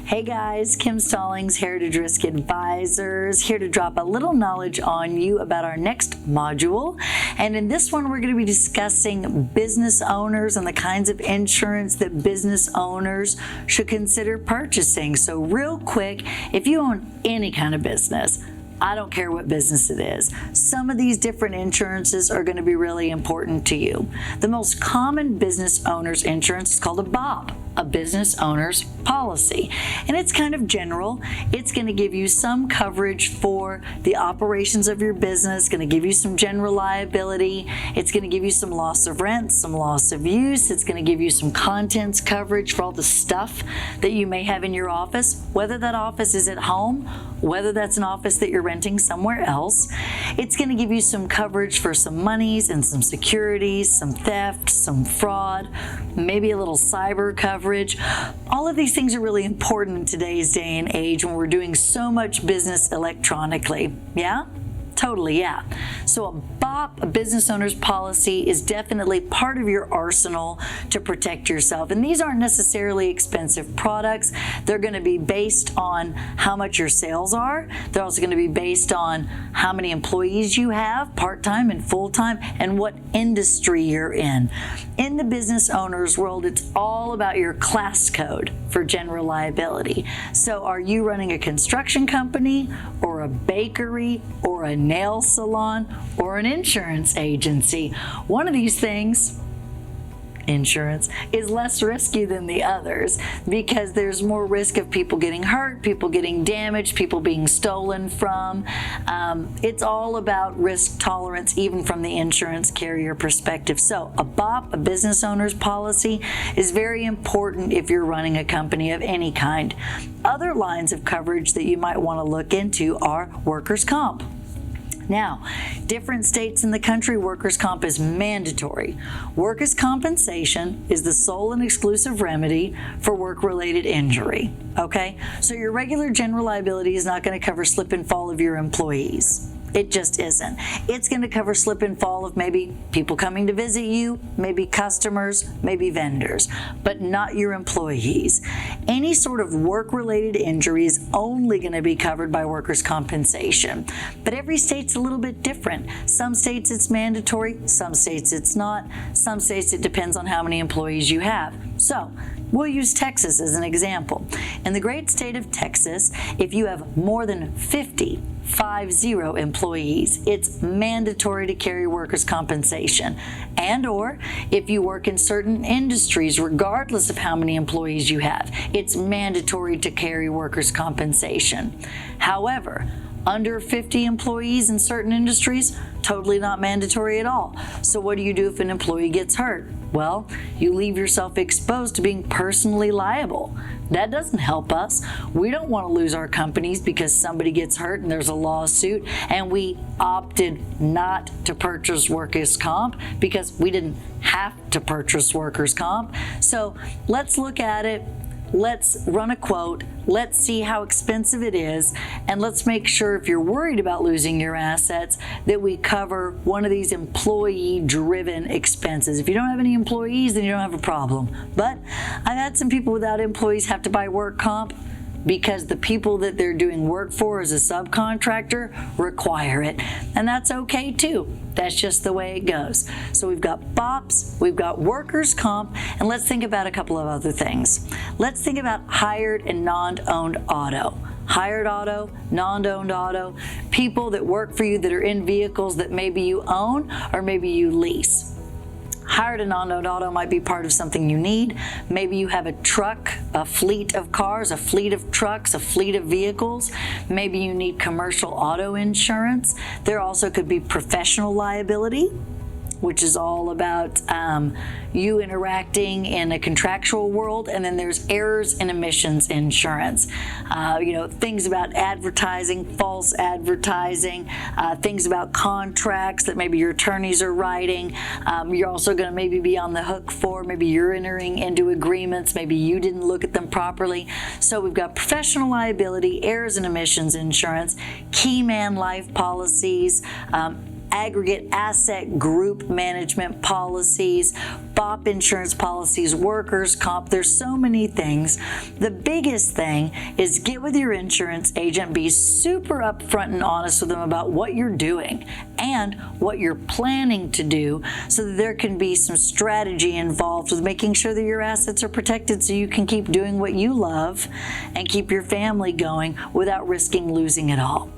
Hey guys, Kim Stallings, Heritage Risk Advisors, here to drop a little knowledge on you about our next module. And in this one, we're going to be discussing business owners and the kinds of insurance that business owners should consider purchasing. So real quick, if you own any kind of business, I don't care what business it is, some of these different insurances are going to be really important to you. The most common business owner's insurance is called a BOP, a business owner's policy. And it's kind of general. It's going to give you some coverage for the operations of your business, going to give you some general liability. It's going to give you some loss of rent, some loss of use. It's going to give you some contents coverage for all the stuff that you may have in your office, whether that office is at home, whether that's an office that you're renting somewhere else. It's going to give you some coverage for some monies and some securities, some theft, some fraud, maybe a little cyber coverage. All of these things are really important in today's day and age when we're doing so much business electronically. Yeah? Totally, yeah. So a BOP, a business owner's policy, is definitely part of your arsenal to protect yourself. And these aren't necessarily expensive products. They're going to be based on how much your sales are. They're also going to be based on how many employees you have, part-time and full-time, and what industry you're in. In the business owner's world, it's all about your class code for general liability. So are you running a construction company or a bakery or a nail salon or an insurance agency? One of these things, insurance, is less risky than the others because there's more risk of people getting hurt, people getting damaged, people being stolen from. It's all about risk tolerance, even from the insurance carrier perspective. So a BOP, a business owner's policy, is very important if you're running a company of any kind. Other lines of coverage that you might want to look into are workers' comp. Now, different states in the country, workers' comp is mandatory. Workers' compensation is the sole and exclusive remedy for work-related injury, okay? So your regular general liability is not going to cover slip and fall of your employees. It just isn't. It's going to cover slip and fall of maybe people coming to visit you, maybe customers, maybe vendors, but not your employees. Any sort of work-related injury is only going to be covered by workers' compensation. But every state's a little bit different. Some states it's mandatory, some states it's not. Some states it depends on how many employees you have. So we'll use Texas as an example. In the great state of Texas, if you have more than 50 employees, it's mandatory to carry workers' compensation. And or if you work in certain industries, regardless of how many employees you have, it's mandatory to carry workers' compensation. However, under 50 employees in certain industries, totally not mandatory at all. So what do you do if an employee gets hurt? Well, you leave yourself exposed to being personally liable. That doesn't help us. We don't want to lose our companies because somebody gets hurt and there's a lawsuit, and we opted not to purchase workers' comp because we didn't have to purchase workers' comp. So let's look at it. Let's run a quote, let's see how expensive it is, and let's make sure, if you're worried about losing your assets, that we cover one of these employee-driven expenses. If you don't have any employees, then you don't have a problem. But I've had some people without employees have to buy work comp because the people that they're doing work for as a subcontractor require it. And that's okay too. That's just the way it goes. So we've got BOPs, we've got workers' comp, and let's think about a couple of other things. Let's think about hired and non-owned auto. Hired auto, non-owned auto, people that work for you that are in vehicles that maybe you own or maybe you lease. Hired and non-owned auto might be part of something you need. Maybe you have a truck, a fleet of cars, a fleet of trucks, a fleet of vehicles. Maybe you need commercial auto insurance. There also could be professional liability, which is all about you interacting in a contractual world. And then there's errors and omissions insurance. Things about advertising, false advertising, things about contracts that maybe your attorneys are writing. You're also going to maybe be on the hook for. Maybe you're entering into agreements. Maybe you didn't look at them properly. So we've got professional liability, errors and omissions insurance, key man life policies, aggregate asset group management policies, BOP insurance policies, workers' comp. There's so many things. The biggest thing is get with your insurance agent, be super upfront and honest with them about what you're doing and what you're planning to do, so that there can be some strategy involved with making sure that your assets are protected so you can keep doing what you love and keep your family going without risking losing it all.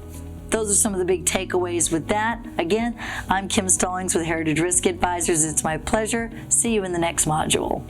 Those are some of the big takeaways with that. Again, I'm Kim Stallings with Heritage Risk Advisors. It's my pleasure. See you in the next module.